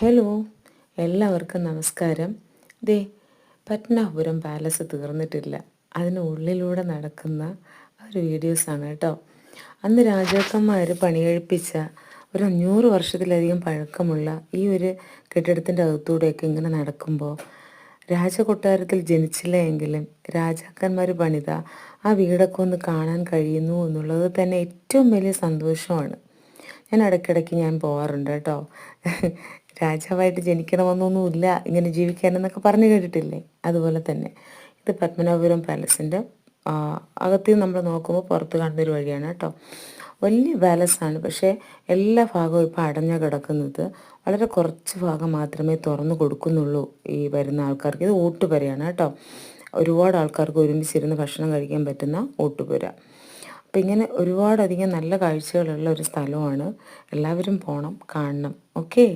Hello, എല്ലാവർക്കും നമസ്കാരം. ദേ Padmanabhapuram palace തീർന്നിട്ടില്ല. അതിനുള്ളിലൂടെ നടക്കുന്ന ഒരു വീഡിയോസാണ് കേട്ടോ. അന്ന് രാജാക്കന്മാർ പണി കഴിപ്പിച്ച ഒരു 500 വർഷത്തിലധികം പഴക്കമുള്ള ഈ ഒരു കെട്ടിടത്തിൻ്റെ അകത്തൂടെയൊക്കെ ഇങ്ങനെ നടക്കുമ്പോൾ രാജകൊട്ടാരത്തിൽ ജനിച്ചില്ല എങ്കിലും രാജാക്കന്മാർ പണിത ആ വീടൊക്കെ ഒന്ന് കാണാൻ കഴിയുന്നു എന്നുള്ളത് തന്നെ ഏറ്റവും വലിയ സന്തോഷമാണ്. ഞാൻ പോവാറുണ്ട് കേട്ടോ. രാജാവായിട്ട് ജനിക്കണമെന്നൊന്നുമില്ല, ഇങ്ങനെ ജീവിക്കാനെന്നൊക്കെ പറഞ്ഞു കേട്ടിട്ടില്ലേ? അതുപോലെ തന്നെ ഇത് പത്മനാഭപുരം പാലസിൻ്റെ അകത്ത് നമ്മൾ നോക്കുമ്പോൾ പുറത്ത് കാണുന്നൊരു വഴിയാണ് കേട്ടോ. വലിയ പാലസാണ്, പക്ഷേ എല്ലാ ഭാഗവും ഇപ്പോൾ അടഞ്ഞു കിടക്കുന്നത്. വളരെ കുറച്ച് ഭാഗം മാത്രമേ തുറന്നു കൊടുക്കുന്നുള്ളൂ ഈ വരുന്ന ആൾക്കാർക്ക്. ഇത് ഊട്ടുപുരയാണ് കേട്ടോ. ഒരുപാട് ആൾക്കാർക്ക് ഒരുമിച്ചിരുന്ന് ഭക്ഷണം കഴിക്കാൻ പറ്റുന്ന ഊട്ടുപുര. അപ്പം ഇങ്ങനെ ഒരുപാടധികം നല്ല കാഴ്ചകളുള്ള ഒരു സ്ഥലമാണ്. എല്ലാവരും പോകണം, കാണണം. ഓക്കേ.